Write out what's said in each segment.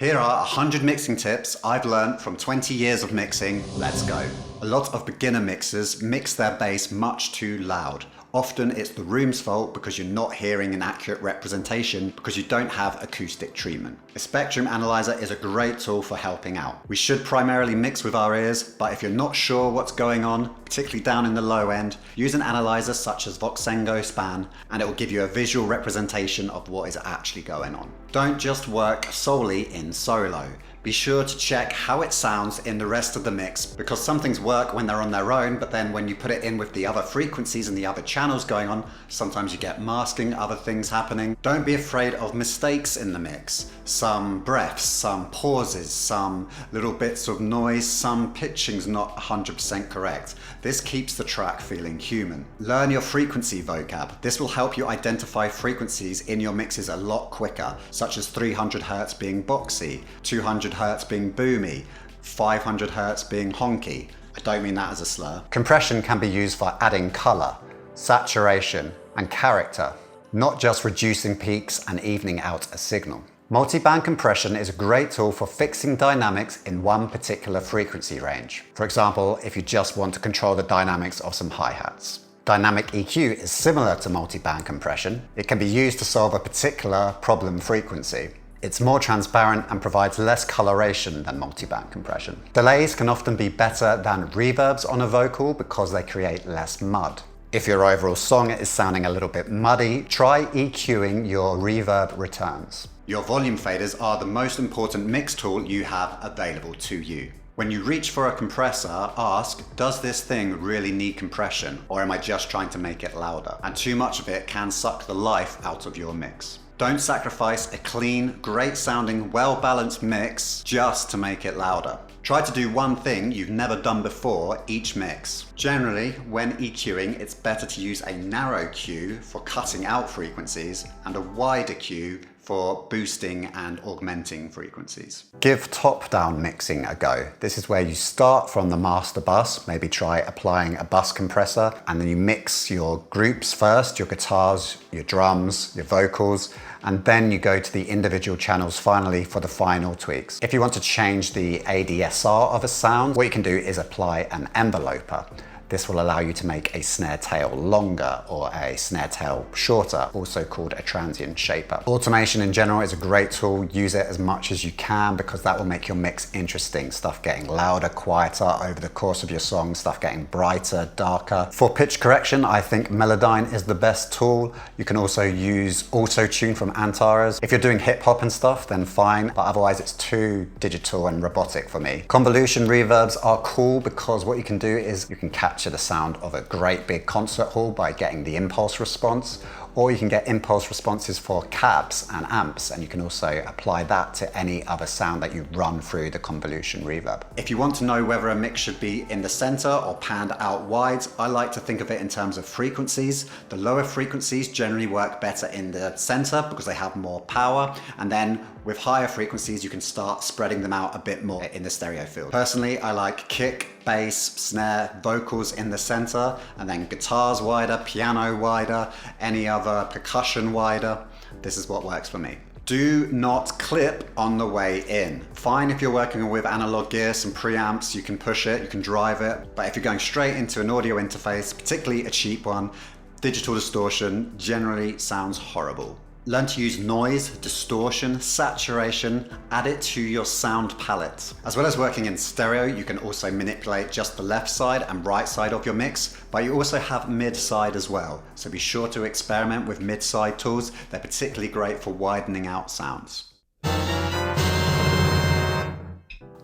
Here are 100 mixing tips I've learned from 20 years of mixing. Let's go. A lot of beginner mixers mix their bass much too loud. Often it's the room's fault because you're not hearing an accurate representation because you don't have acoustic treatment. A spectrum analyzer is a great tool for helping out. We should primarily mix with our ears, but if you're not sure what's going on, particularly down in the low end, use an analyzer such as Voxengo Span and it will give you a visual representation of what is actually going on. Don't just work solely in solo. Be sure to check how it sounds in the rest of the mix, because some things work when they're on their own, but then when you put it in with the other frequencies and the other channels going on, sometimes you get masking, other things happening. Don't be afraid of mistakes in the mix. Some breaths, some pauses, some little bits of noise, some pitching's not 100% correct. This keeps the track feeling human. Learn your frequency vocab. This will help you identify frequencies in your mixes a lot quicker, such as 300 Hz being boxy, 200 Hz being boomy, 500 Hz being honky. I don't mean that as a slur. Compression can be used for adding color, saturation, and character, not just reducing peaks and evening out a signal. Multiband compression is a great tool for fixing dynamics in one particular frequency range. For example, if you just want to control the dynamics of some hi-hats. Dynamic EQ is similar to multiband compression. It can be used to solve a particular problem frequency. It's more transparent and provides less coloration than multiband compression. Delays can often be better than reverbs on a vocal because they create less mud. If your overall song is sounding a little bit muddy, try EQing your reverb returns. Your volume faders are the most important mix tool you have available to you. When you reach for a compressor, ask, does this thing really need compression, or am I just trying to make it louder? And too much of it can suck the life out of your mix. Don't sacrifice a clean, great sounding, well-balanced mix just to make it louder. Try to do one thing you've never done before each mix. Generally, when EQing, it's better to use a narrow Q for cutting out frequencies and a wider Q for boosting and augmenting frequencies. Give top-down mixing a go. This is where you start from the master bus, maybe try applying a bus compressor, and then you mix your groups first, your guitars, your drums, your vocals, and then you go to the individual channels finally for the final tweaks. If you want to change the ADSR of a sound, what you can do is apply an enveloper. This will allow you to make a snare tail longer or a snare tail shorter, also called a transient shaper. Automation in general is a great tool. Use it as much as you can because that will make your mix interesting. Stuff getting louder, quieter over the course of your song, stuff getting brighter, darker. For pitch correction, I think Melodyne is the best tool. You can also use auto-tune from Antares. If you're doing hip hop and stuff, then fine, but otherwise it's too digital and robotic for me. Convolution reverbs are cool because what you can do is you can capture the sound of a great big concert hall by getting the impulse response, or you can get impulse responses for cabs and amps, and you can also apply that to any other sound that you run through the convolution reverb. If you want to know whether a mix should be in the center or panned out wide, I like to think of it in terms of frequencies. The lower frequencies generally work better in the center because they have more power, and then with higher frequencies you can start spreading them out a bit more in the stereo field. Personally, I like kick, bass, snare, vocals in the center, and then guitars wider, piano wider, any other percussion wider. This is what works for me. Do not clip on the way in. Fine if you're working with analog gear, some preamps, you can push it, you can drive it, but if you're going straight into an audio interface, particularly a cheap one, digital distortion generally sounds horrible. Learn to use noise, distortion, saturation, add it to your sound palette. As well as working in stereo, you can also manipulate just the left side and right side of your mix, but you also have mid-side as well. So be sure to experiment with mid-side tools. They're particularly great for widening out sounds.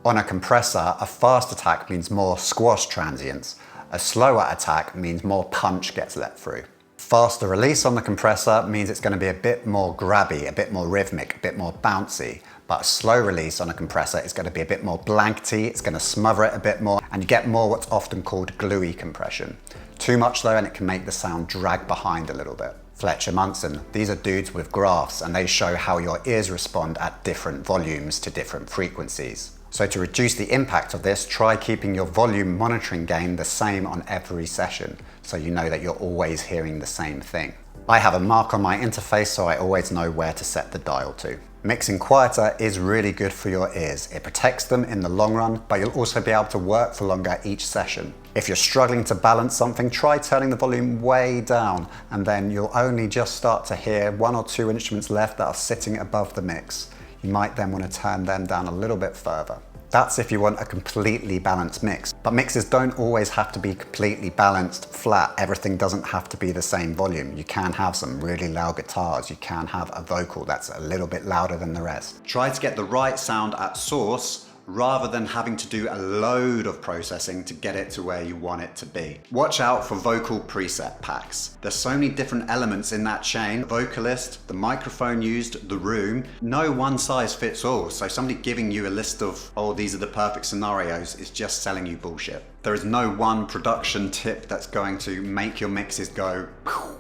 On a compressor, a fast attack means more squash transients. A slower attack means more punch gets let through. Faster release on the compressor means it's going to be a bit more grabby, a bit more rhythmic, a bit more bouncy. But a slow release on a compressor is going to be a bit more blankety, it's going to smother it a bit more, and you get more what's often called gluey compression. Too much though, and it can make the sound drag behind a little bit. Fletcher Munson, these are dudes with graphs, and they show how your ears respond at different volumes to different frequencies. So to reduce the impact of this, try keeping your volume monitoring gain the same on every session, so you know that you're always hearing the same thing. I have a mark on my interface so I always know where to set the dial to. Mixing quieter is really good for your ears. It protects them in the long run, but you'll also be able to work for longer each session. If you're struggling to balance something, try turning the volume way down, and then you'll only just start to hear 1 or 2 instruments left that are sitting above the mix. You might then want to turn them down a little bit further. That's if you want a completely balanced mix. But mixes don't always have to be completely balanced, flat. Everything doesn't have to be the same volume. You can have some really loud guitars. You can have a vocal that's a little bit louder than the rest. Try to get the right sound at source rather than having to do a load of processing to get it to where you want it to be. Watch out for vocal preset packs. There's so many different elements in that chain. The vocalist, the microphone used, the room. No one size fits all. So somebody giving you a list of, oh, these are the perfect scenarios is just selling you bullshit. There is no one production tip that's going to make your mixes go phew.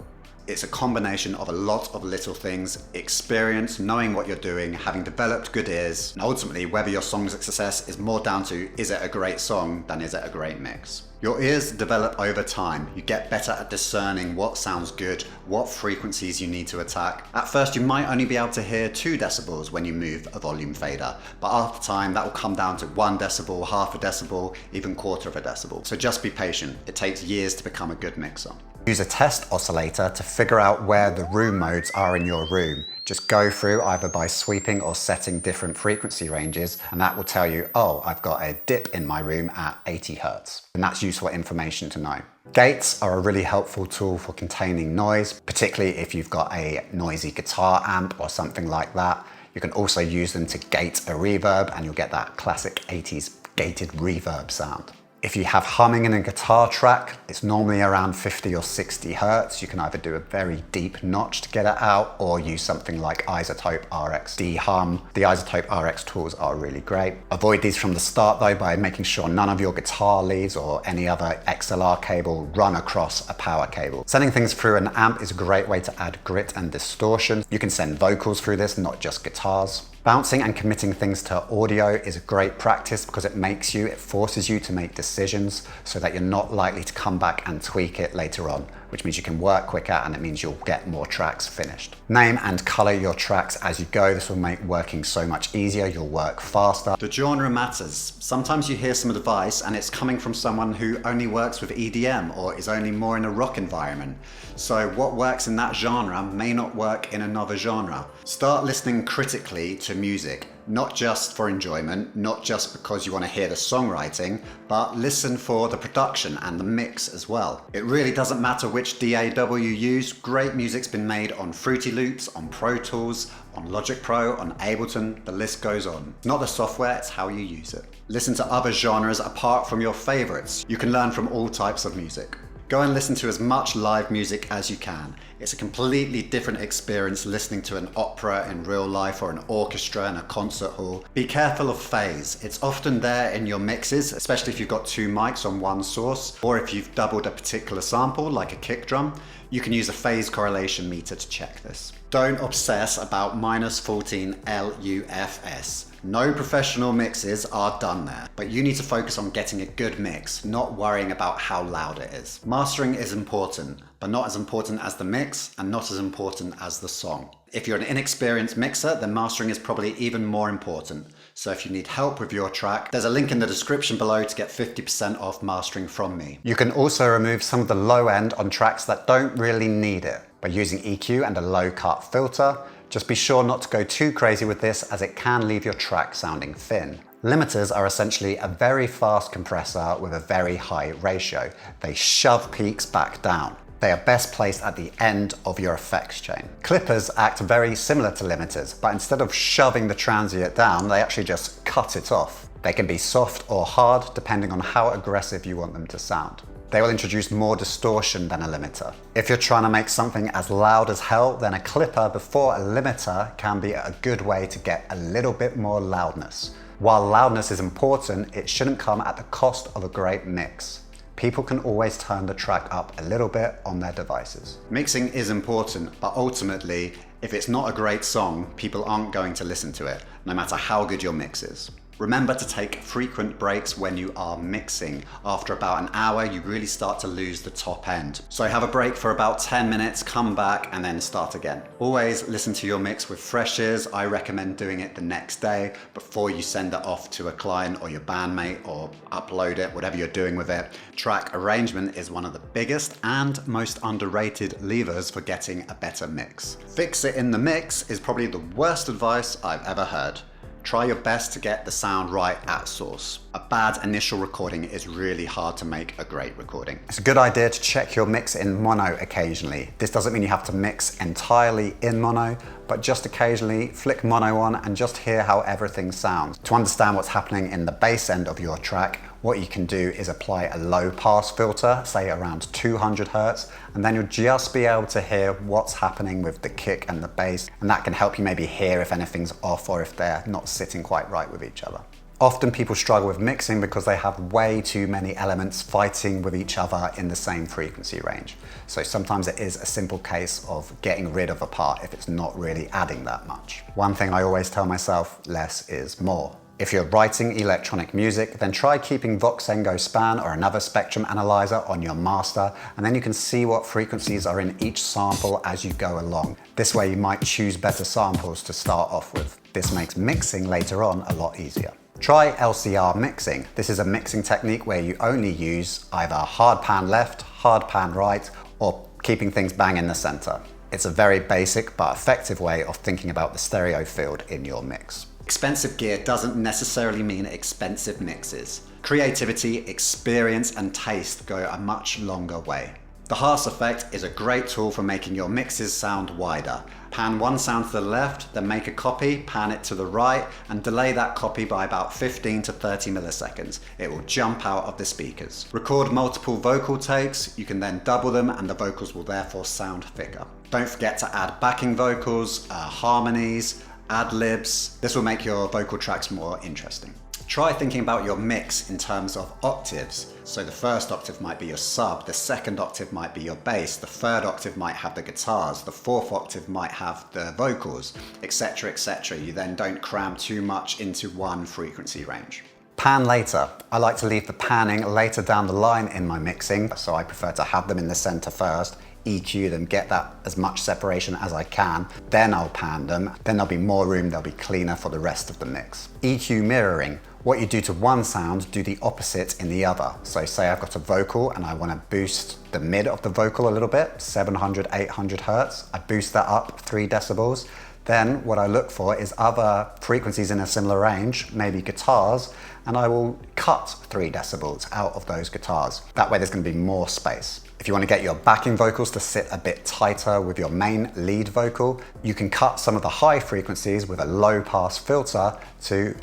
It's a combination of a lot of little things, experience, knowing what you're doing, having developed good ears, and ultimately whether your song's success is more down to is it a great song than is it a great mix. Your ears develop over time. You get better at discerning what sounds good, what frequencies you need to attack. At first, you might only be able to hear 2 decibels when you move a volume fader, but after time, that will come down to 1 decibel, half a decibel, even quarter of a decibel. So just be patient. It takes years to become a good mixer. Use a test oscillator to figure out where the room modes are in your room. Just go through either by sweeping or setting different frequency ranges, and that will tell you, oh, I've got a dip in my room at 80 Hertz. And that's useful information to know. Gates are a really helpful tool for containing noise, particularly if you've got a noisy guitar amp or something like that. You can also use them to gate a reverb, and you'll get that classic 80s gated reverb sound. If you have humming in a guitar track, it's normally around 50 or 60 Hertz. You can either do a very deep notch to get it out or use something like Isotope RX dehum. The Isotope RX tools are really great. Avoid these from the start though by making sure none of your guitar leads or any other XLR cable run across a power cable. Sending things through an amp is a great way to add grit and distortion. You can send vocals through this, not just guitars. Bouncing and committing things to audio is a great practice because it forces you to make decisions so that you're not likely to come back and tweak it later on, which means you can work quicker and it means you'll get more tracks finished. Name and color your tracks as you go. This will make working so much easier. You'll work faster. The genre matters. Sometimes you hear some advice and it's coming from someone who only works with EDM or is only more in a rock environment. So what works in that genre may not work in another genre. Start listening critically to music, not just for enjoyment, not just because you want to hear the songwriting, but listen for the production and the mix as well. It really doesn't matter which DAW you use. Great music's been made on Fruity Loops, on Pro Tools, on Logic Pro, on Ableton, the list goes on. Not the software, it's how you use it. Listen to other genres apart from your favorites. You can learn from all types of music. Go and listen to as much live music as you can. It's a completely different experience listening to an opera in real life or an orchestra in a concert hall. Be careful of phase. It's often there in your mixes, especially if you've got 2 mics on one source, or if you've doubled a particular sample like a kick drum. You can use a phase correlation meter to check this. Don't obsess about -14 LUFS. No professional mixes are done there, but you need to focus on getting a good mix, not worrying about how loud it is. Mastering is important, but not as important as the mix and not as important as the song. If you're an inexperienced mixer, then mastering is probably even more important. So if you need help with your track, there's a link in the description below to get 50% off mastering from me. You can also remove some of the low end on tracks that don't really need it by using EQ and a low cut filter. Just be sure not to go too crazy with this as it can leave your track sounding thin. Limiters are essentially a very fast compressor with a very high ratio. They shove peaks back down. They are best placed at the end of your effects chain. Clippers act very similar to limiters, but instead of shoving the transient down, they actually just cut it off. They can be soft or hard depending on how aggressive you want them to sound. They will introduce more distortion than a limiter. If you're trying to make something as loud as hell, then a clipper before a limiter can be a good way to get a little bit more loudness. While loudness is important, it shouldn't come at the cost of a great mix. People can always turn the track up a little bit on their devices. Mixing is important, but ultimately, if it's not a great song, people aren't going to listen to it, no matter how good your mix is. Remember to take frequent breaks when you are mixing. After about an hour, you really start to lose the top end. So have a break for about 10 minutes, come back, and then start again. Always listen to your mix with fresh ears. I recommend doing it the next day before you send it off to a client or your bandmate or upload it, whatever you're doing with it. Track arrangement is one of the biggest and most underrated levers for getting a better mix. Fix it in the mix is probably the worst advice I've ever heard. Try your best to get the sound right at source. A bad initial recording is really hard to make a great recording. It's a good idea to check your mix in mono occasionally. This doesn't mean you have to mix entirely in mono, but just occasionally flick mono on and just hear how everything sounds. To understand what's happening in the bass end of your track, what you can do is apply a low pass filter, say around 200 Hertz, and then you'll just be able to hear what's happening with the kick and the bass, and that can help you maybe hear if anything's off or if they're not sitting quite right with each other. Often people struggle with mixing because they have way too many elements fighting with each other in the same frequency range. So sometimes it is a simple case of getting rid of a part if it's not really adding that much. One thing I always tell myself, less is more. If you're writing electronic music, then try keeping Voxengo Span or another spectrum analyzer on your master, and then you can see what frequencies are in each sample as you go along. This way you might choose better samples to start off with. This makes mixing later on a lot easier. Try LCR mixing. This is a mixing technique where you only use either hard pan left, hard pan right, or keeping things bang in the center. It's a very basic but effective way of thinking about the stereo field in your mix. Expensive gear doesn't necessarily mean expensive mixes. Creativity, experience, and taste go a much longer way. The Haas effect is a great tool for making your mixes sound wider. Pan one sound to the left, then make a copy, pan it to the right, and delay that copy by about 15 to 30 milliseconds. It will jump out of the speakers. Record multiple vocal takes, you can then double them, and the vocals will therefore sound thicker. Don't forget to add backing vocals, harmonies, ad-libs. This will make your vocal tracks more interesting. Try thinking about your mix in terms of octaves. So the first octave might be your sub, the second octave might be your bass, the third octave might have the guitars, the fourth octave might have the vocals, etc., etc. You then don't cram too much into one frequency range. Pan later. I like to leave the panning later down the line in my mixing, so I prefer to have them in the center first, EQ them, get that as much separation as I can, then I'll pan them, then there'll be more room, they'll be cleaner for the rest of the mix. EQ mirroring. What you do to one sound, do the opposite in the other. So say I've got a vocal and I want to boost the mid of the vocal a little bit, 700, 800 Hertz. I boost that up 3 decibels. Then what I look for is other frequencies in a similar range, maybe guitars, and I will cut 3 decibels out of those guitars. That way there's going to be more space. If you want to get your backing vocals to sit a bit tighter with your main lead vocal, you can cut some of the high frequencies with a low pass filter to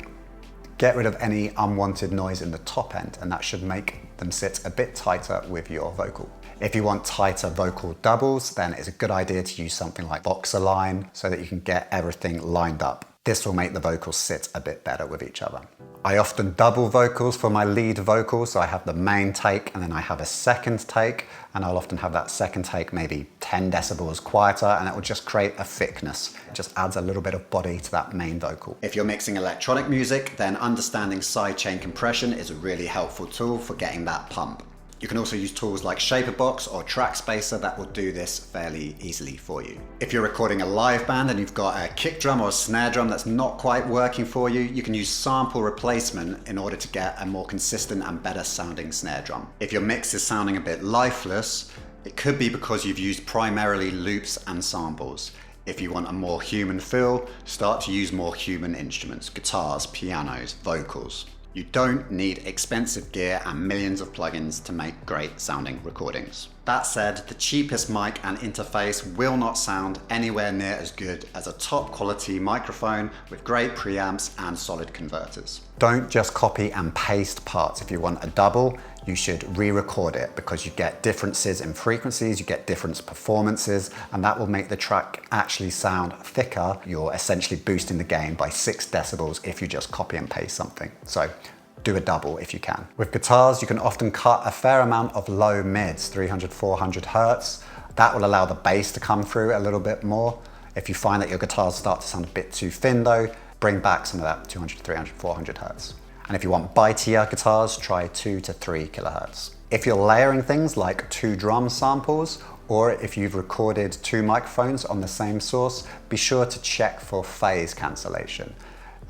get rid of any unwanted noise in the top end, and that should make them sit a bit tighter with your vocal. If you want tighter vocal doubles, then it's a good idea to use something like Voxalign so that you can get everything lined up. This will make the vocals sit a bit better with each other. I often double vocals for my lead vocal, so I have the main take and then I have a second take, and I'll often have that second take maybe 10 decibels quieter, and it will just create a thickness. It just adds a little bit of body to that main vocal. If you're mixing electronic music, then understanding sidechain compression is a really helpful tool for getting that pump. You can also use tools like Shaperbox or Track Spacer that will do this fairly easily for you. If you're recording a live band and you've got a kick drum or a snare drum that's not quite working for you, you can use sample replacement in order to get a more consistent and better sounding snare drum. If your mix is sounding a bit lifeless, it could be because you've used primarily loops and samples. If you want a more human feel, start to use more human instruments, guitars, pianos, vocals. You don't need expensive gear and millions of plugins to make great sounding recordings. That said, the cheapest mic and interface will not sound anywhere near as good as a top quality microphone with great preamps and solid converters. Don't just copy and paste parts. If you want a double, you should re-record it because you get differences in frequencies, you get different performances, and that will make the track actually sound thicker. You're essentially boosting the gain by 6 decibels if you just copy and paste something. So do a double if you can. With guitars, you can often cut a fair amount of low mids, 300, 400 Hertz. That will allow the bass to come through a little bit more. If you find that your guitars start to sound a bit too thin though, bring back some of that 200, 300, 400 hertz. And if you want bittier guitars, try 2 to 3 kilohertz. If you're layering things like 2 drum samples, or if you've recorded 2 microphones on the same source, be sure to check for phase cancellation.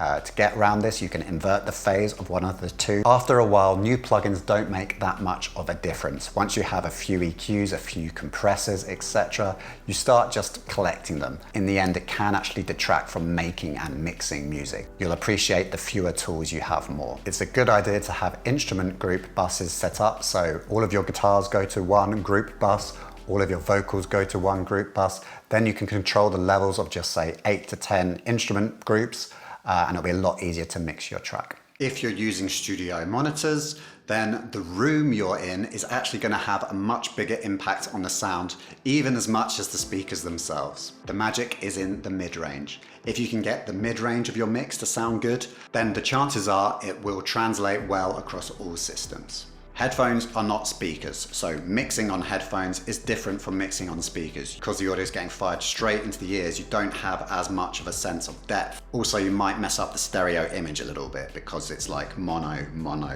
To get around this, you can invert the phase of one of the two. After a while, new plugins don't make that much of a difference. Once you have a few EQs, a few compressors, etc., you start just collecting them. In the end, it can actually detract from making and mixing music. You'll appreciate the fewer tools you have more. It's a good idea to have instrument group buses set up, so all of your guitars go to one group bus, all of your vocals go to one group bus. Then you can control the levels of just say 8 to 10 instrument groups, and it'll be a lot easier to mix your track. If you're using studio monitors, then the room you're in is actually going to have a much bigger impact on the sound, even as much as the speakers themselves. The magic is in the mid-range. If you can get the mid-range of your mix to sound good, then the chances are it will translate well across all systems. Headphones are not speakers, so mixing on headphones is different from mixing on speakers. Because the audio is getting fired straight into the ears, you don't have as much of a sense of depth. Also, you might mess up the stereo image a little bit because it's like mono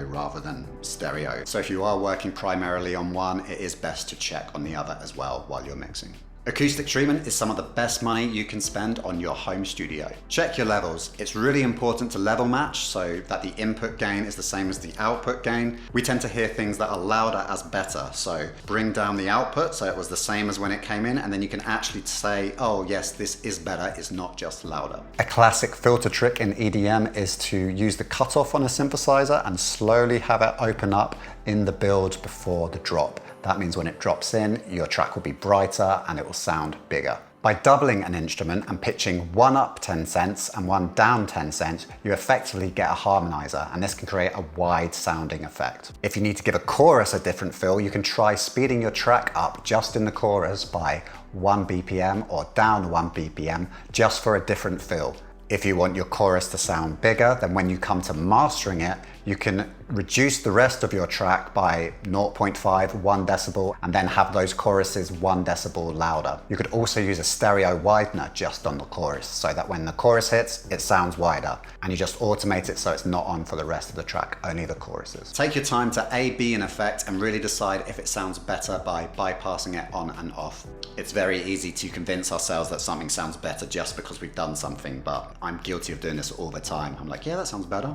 rather than stereo. So if you are working primarily on one, it is best to check on the other as well while you're mixing. Acoustic treatment is some of the best money you can spend on your home studio. Check your levels. It's really important to level match so that the input gain is the same as the output gain. We tend to hear things that are louder as better, so bring down the output so it was the same as when it came in, and then you can actually say, oh yes, this is better, it's not just louder. A classic filter trick in EDM is to use the cutoff on a synthesizer and slowly have it open up in the build before the drop. That means when it drops in, your track will be brighter and it will sound bigger. By doubling an instrument and pitching one up 10 cents and one down 10 cents, you effectively get a harmonizer, and this can create a wide sounding effect. If you need to give a chorus a different feel, you can try speeding your track up just in the chorus by 1 BPM or down 1 BPM just for a different feel. If you want your chorus to sound bigger, then when you come to mastering it, you can reduce the rest of your track by 0.5, 1 decibel, and then have those choruses 1 decibel louder. You could also use a stereo widener just on the chorus, so that when the chorus hits, it sounds wider, and you just automate it so it's not on for the rest of the track, only the choruses. Take your time to A/B an effect and really decide if it sounds better by bypassing it on and off. It's very easy to convince ourselves that something sounds better just because we've done something, but I'm guilty of doing this all the time. I'm like, yeah, that sounds better,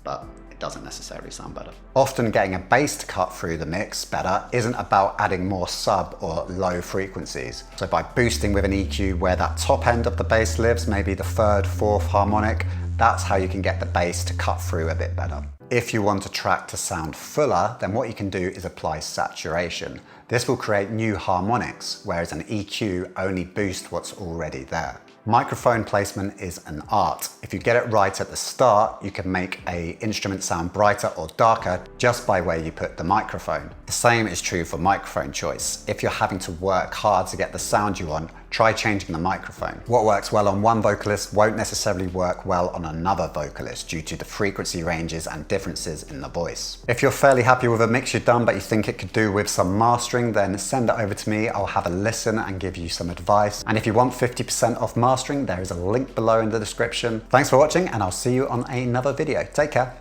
but it doesn't necessarily sound better. Often getting a bass to cut through the mix better isn't about adding more sub or low frequencies. So by boosting with an EQ where that top end of the bass lives, maybe the 3rd, 4th harmonic, that's how you can get the bass to cut through a bit better. If you want a track to sound fuller, then what you can do is apply saturation. This will create new harmonics, whereas an EQ only boosts what's already there. Microphone placement is an art. If you get it right at the start, you can make an instrument sound brighter or darker just by where you put the microphone. The same is true for microphone choice. If you're having to work hard to get the sound you want, try changing the microphone. What works well on one vocalist won't necessarily work well on another vocalist due to the frequency ranges and differences in the voice. If you're fairly happy with a mix you've done but you think it could do with some mastering, then send it over to me. I'll have a listen and give you some advice. And if you want 50% off mastering, there is a link below in the description. Thanks for watching, and I'll see you on another video. Take care.